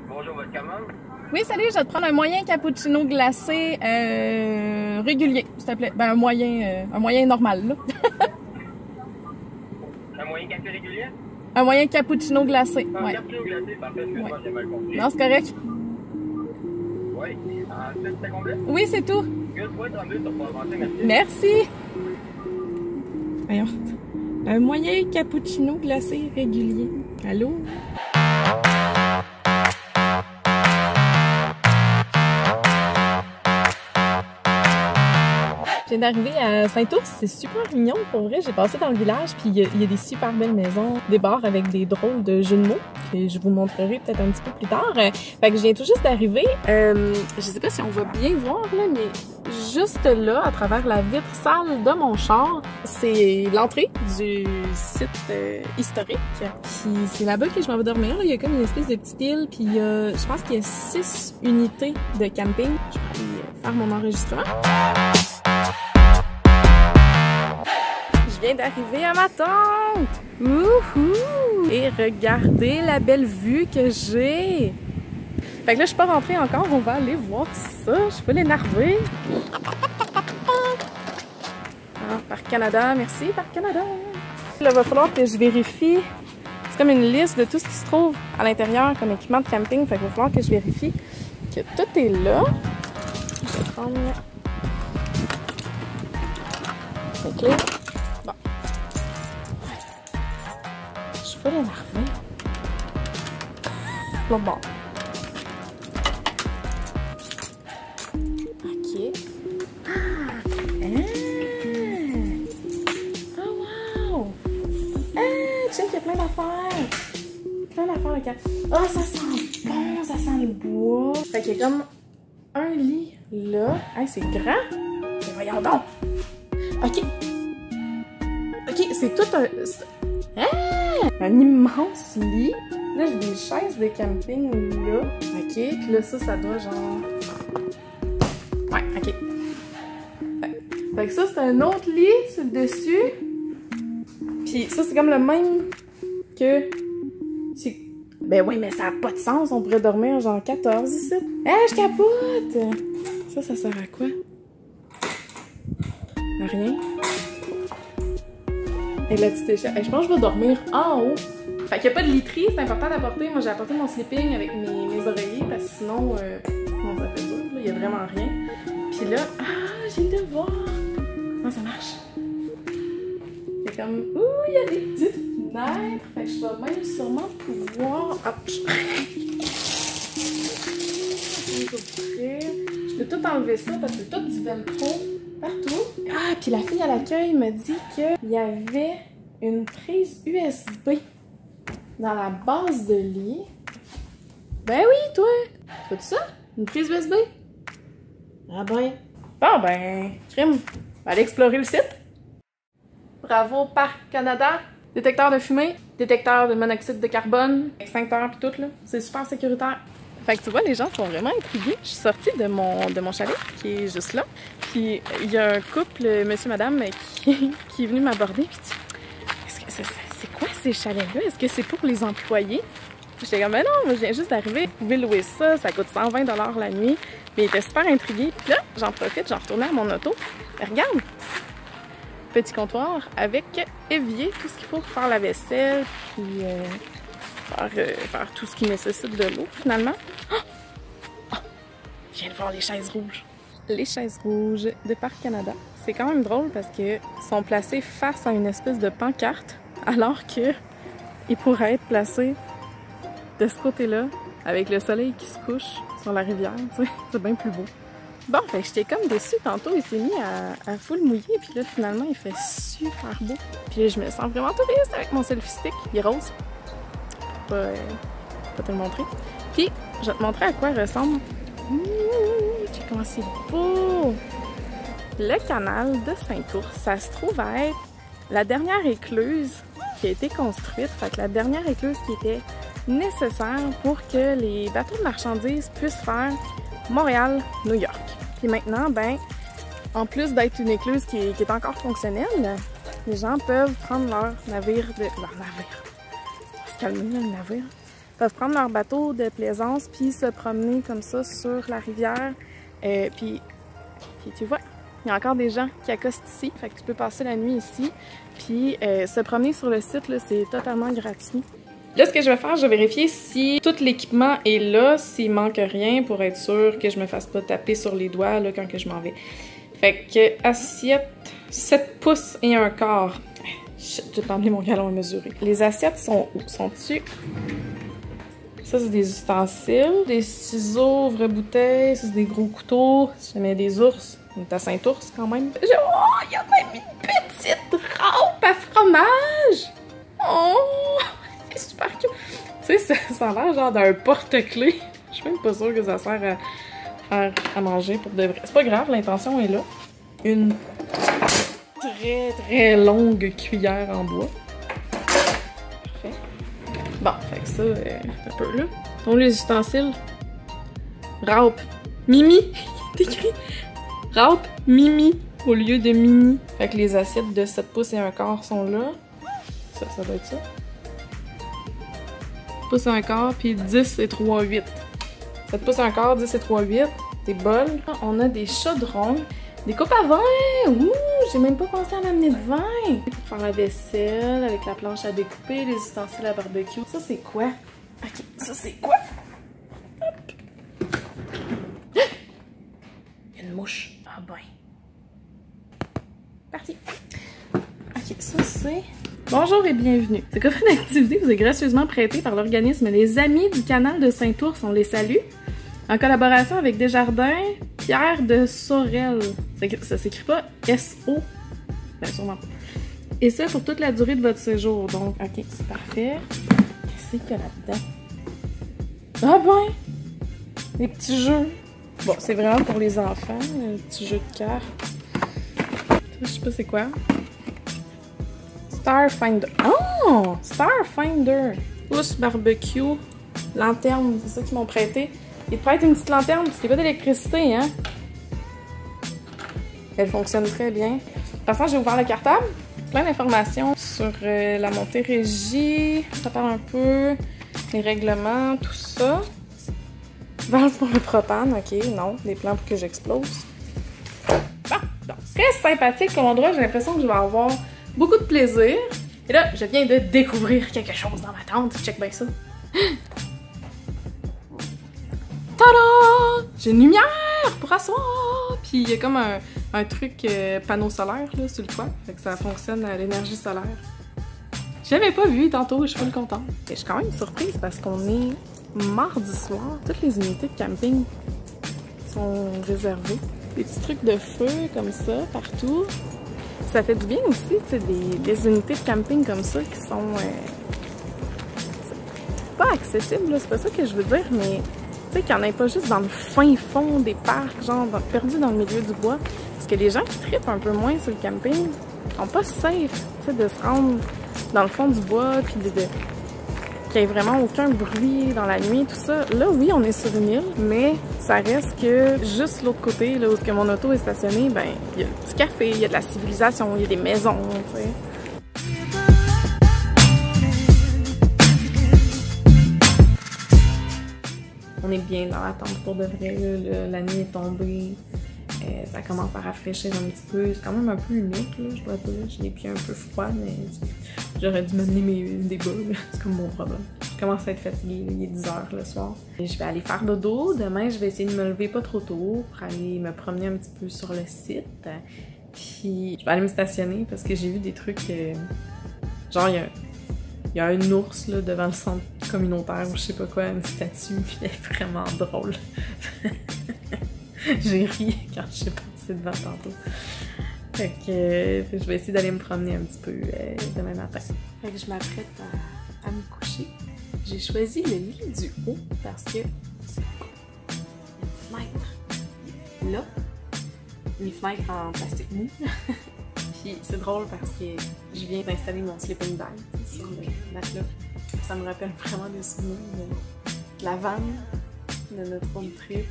Bonjour, votre commande? Oui, salut, je vais te prendre un moyen cappuccino glacé régulier, s'il te plaît. Ben, un moyen normal, là. Un moyen café régulier? Un moyen cappuccino glacé, Un ouais. cappuccino glacé, parfait, excuse-moi, j'ai mal compris. Non, c'est correct. Oui, c'est complet? Oui, c'est tout. Good, toi, 30 minutes, on va avancer, merci. Merci. Voyons. Un moyen cappuccino glacé régulier. Allô? Je viens d'arriver à Saint-Ours, c'est super mignon pour vrai. J'ai passé dans le village, puis il y a des super belles maisons, des bars avec des drôles de jeux de mots que je vous montrerai peut-être un petit peu plus tard. Fait que je viens tout juste d'arriver. Je sais pas si on va bien voir là, mais juste là, à travers la vitre sale de mon char, c'est l'entrée du site historique. Puis c'est là-bas que je m'en vais dormir. Là. Il y a comme une espèce de petite île, puis je pense qu'il y a 6 unités de camping. Je vais aller faire mon enregistrement. Je viens d'arriver à ma tente! Wouhou! Et regardez la belle vue que j'ai! Fait que là, je suis pas rentrée encore, on va aller voir ça. Je suis pas l'énerver. Ah, Parc Canada, merci Parc Canada! Là, il va falloir que je vérifie. C'est comme une liste de tout ce qui se trouve à l'intérieur comme équipement de camping. Fait qu'il va falloir que je vérifie que tout est là. Je vais prendre les clés. Bon. Je suis pas l'énerver. L'autre bord. OK. Oh wow! Check, il y a plein d'affaires. Plein d'affaires, le cas. Oh, ça sent bon, ça sent le bois. Fait qu'il y a comme un lit là. Hey, c'est grand. Mais voyons donc. OK. OK, c'est tout un... Un immense lit. Là, j'ai des chaises de camping là. OK, puis là, ça doit genre... Ouais, OK. Fait que ça, c'est un autre lit sur le dessus. Puis ça, c'est comme le même que... Ben oui, mais ça n'a pas de sens. On pourrait dormir genre 14 ici. Je capote! Ça sert à quoi? À rien. Et la petite échelle. Je pense que je vais dormir en haut. Fait qu'il n'y a pas de literie, c'est important d'apporter. Moi, j'ai apporté mon sleeping avec mes oreillers parce que sinon, ça fait dur. Il n'y a vraiment rien. Puis là, j'ai hâte de voir comment ça marche. C'est comme, il y a des petites fenêtres. Fait que je vais même sûrement pouvoir... Hop! Je peux tout enlever ça parce que c'est tout du velcro partout. Ah, puis la fille à l'accueil me dit qu'il y avait une prise USB dans la base de lit. Ben oui, toi! Fais-tu ça? Une prise USB? Ah ben. Bon ben, crime. On va aller explorer le site. Bravo Parc Canada. Détecteur de fumée, détecteur de monoxyde de carbone, extincteur pis tout là. C'est super sécuritaire. Fait que tu vois, les gens sont vraiment intrigués. Je suis sortie de mon chalet, qui est juste là. Puis il y a un couple, monsieur, madame, qui est venu m'aborder. Puis est-ce que c'est quoi ces chalets-là? Est-ce que c'est pour les employés? J'étais comme, ben non, moi je viens juste d'arriver. Vous pouvez louer ça, ça coûte 120 $ la nuit. Mais il était super intrigué. Puis là, j'en profite, j'en retournais à mon auto. Mais regarde! Petit comptoir avec évier, tout ce qu'il faut pour faire la vaisselle, puis faire tout ce qui nécessite de l'eau, finalement. Je viens de voir les chaises rouges. Les chaises rouges de Parc Canada. C'est quand même drôle parce que sont placées face à une espèce de pancarte, alors que ils pourraient être placés de ce côté-là, avec le soleil qui se couche sur la rivière. C'est bien plus beau. Bon, fait que j'étais comme déçue tantôt, il s'est mis à full mouiller, puis là, finalement, il fait super beau. Puis là, je me sens vraiment touriste avec mon selfie stick. Il est rose. Je vais pas te le montrer. Puis, je vais te montrer à quoi il ressemble. Ouh, comment c'est beau! Le canal de Saint-Ours, ça se trouve à être la dernière écluse qui a été construite. Fait que la dernière écluse qui était nécessaire pour que les bateaux de marchandises puissent faire Montréal-New York. Puis maintenant, ben, en plus d'être une écluse qui est encore fonctionnelle, les gens peuvent prendre leur navire. On va se calmer, là, le navire. peuvent prendre leur bateau de plaisance puis se promener comme ça sur la rivière. Puis tu vois, il y a encore des gens qui accostent ici, fait que tu peux passer la nuit ici. Puis se promener sur le site, c'est totalement gratuit. Là, ce que je vais faire, je vais vérifier si tout l'équipement est là, s'il manque rien, pour être sûr que je me fasse pas taper sur les doigts là, quand que je m'en vais. Fait que assiette 7 pouces et un quart. Shit, j'ai pas emmené mon galon à mesurer. Les assiettes sont où? Sont-tu? Ça, c'est des ustensiles, des ciseaux, vraies bouteilles, ça, c'est des gros couteaux. Si jamais des ours, on est à Saint-Ours quand même. Oh, il y a même une petite rampe à fromage! Oh! C'est super cute! Tu sais, ça a l'air genre d'un porte-clés. Je suis même pas sûre que ça sert à faire à manger pour de vrai. C'est pas grave, l'intention est là. Une très longue cuillère en bois. Parfait. Bon, fait que ça, un peu là. Donc les ustensiles. Raupe. Mimi! C'est écrit Raupe Mimi au lieu de Mini. Fait que les assiettes de 7 pouces et un quart sont là. Ça doit être ça. 7 pouces et un quart, puis 10 et 3/8. 7 pouces et un quart, 10 et 3/8. Des bols. On a des chaudrons. Des coupes à vin! Ouh! J'ai même pas pensé à m'amener de vin! Pour faire la vaisselle, avec la planche à découper, les ustensiles à barbecue. Ça, c'est quoi? Ok, ça, c'est quoi? Hop! Une mouche. Ah ben. Parti! Ok, ça, c'est... Bonjour et bienvenue. Ce coffret d'activité vous est gracieusement prêté par l'organisme Les Amis du Canal de Saint-Ours. On les salue. En collaboration avec Desjardins, Pierre de Sorel. Ça s'écrit pas S-O. Ben, sûrement pas. Et ça pour toute la durée de votre séjour. Donc, ok, c'est parfait. Qu'est-ce qu'il y a là-dedans? Ah ben! Des petits jeux. Bon, c'est vraiment pour les enfants, un petit jeu de cartes. Je sais pas c'est quoi. Starfinder. Oh! Starfinder. Pousse barbecue. Lanterne, c'est ça qu'ils m'ont prêté. Ils te prêtent une petite lanterne parce qu'il n'y a pas d'électricité, hein? Elle fonctionne très bien. De toute façon, j'ai ouvert le cartable. Plein d'informations sur la Montérégie. Ça parle un peu. Les règlements, tout ça. Valve pour le propane, ok, non. Des plans pour que j'explose. Bon, donc, très sympathique comme endroit. J'ai l'impression que je vais avoir beaucoup de plaisir. Et là, je viens de découvrir quelque chose dans ma tente. Check bien ça. Tada! J'ai une lumière pour asseoir! Puis il y a comme un truc panneau solaire là, sur le toit. Fait que ça fonctionne à l'énergie solaire. J'avais pas vu tantôt, je suis full contente. Et je suis quand même surprise parce qu'on est mardi soir. Toutes les unités de camping sont réservées. Des petits trucs de feu comme ça, partout. Ça fait du bien aussi, tu sais, des unités de camping comme ça qui sont pas accessibles, là, c'est pas ça que je veux dire, mais tu sais, qu'il n'y en ait pas juste dans le fin fond des parcs, genre perdu dans le milieu du bois. Parce que les gens qui trippent un peu moins sur le camping sont pas safe, tu sais, de se rendre dans le fond du bois, puis qu'il n'y ait vraiment aucun bruit dans la nuit, tout ça. Là, oui, on est sur une île, mais ça reste que juste l'autre côté, là où que mon auto est stationnée, ben, il y a du café, il y a de la civilisation, il y a des maisons, tu sais. On est bien dans la tente pour de vrai, la nuit est tombée, ça commence à rafraîchir un petit peu, c'est quand même un peu humide, là, je dois dire, j'ai les pieds un peu froids, mais j'aurais dû m'amener des bas, c'est comme mon problème. Je commence à être fatiguée, là, il est 10 h le soir. Et je vais aller faire dodo, demain je vais essayer de me lever pas trop tôt pour aller me promener un petit peu sur le site, puis je vais aller me stationner parce que j'ai vu des trucs, genre il y a un ours là, devant le centre communautaire ou je sais pas quoi, une statue, puis elle est vraiment drôle. J'ai ri quand je suis passée devant tantôt. Fait que je vais essayer d'aller me promener un petit peu demain matin. Fait que je m'apprête à me coucher. J'ai choisi le lit du haut parce que il y a une fenêtre là, une fenêtre en plastique mou. Puis c'est drôle parce que je viens d'installer mon sleeping bag sur le matelas. Ça me rappelle vraiment des souvenirs de la vanne, de notre road trip.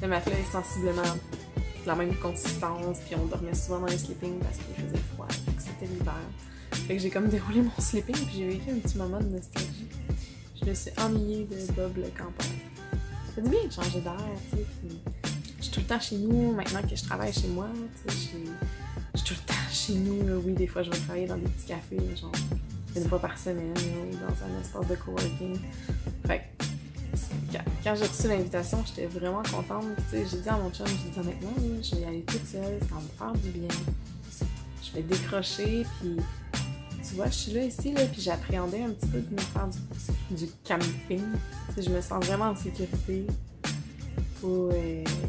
Le matelas est sensiblement de la même consistance, puis on dormait souvent dans les sleeping parce qu'il faisait froid, fait que c'était l'hiver. Fait que j'ai comme déroulé mon sleeping, puis j'ai vécu un petit moment de nostalgie. Je me suis ennuyée de Bob le campeur. Ça fait du bien de changer d'air, tu sais. Je suis tout le temps chez nous, maintenant que je travaille chez moi, tu sais. Je suis tout le temps chez nous, là. Oui, des fois, je vais travailler dans des petits cafés, genre une fois par semaine, là, ou dans un espace de coworking. Fait que, quand j'ai reçu l'invitation, j'étais vraiment contente. Tu sais, j'ai dit à mon chum, j'ai dit honnêtement, je vais y aller toute seule, ça va me faire du bien. Je vais décrocher, puis tu vois, je suis là ici, là, puis j'appréhendais un petit peu de me faire du camping. Tu sais, je me sens vraiment en sécurité. Pour,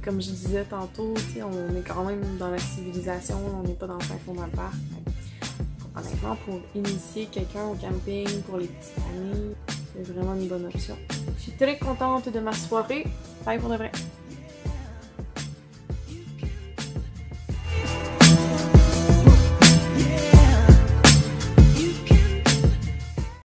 comme je disais tantôt, tu sais, on est quand même dans la civilisation, on n'est pas dans le fin fond dans le parc. Honnêtement, pour initier quelqu'un au camping, pour les petites familles, c'est vraiment une bonne option. Je suis très contente de ma soirée. Bye pour de vrai.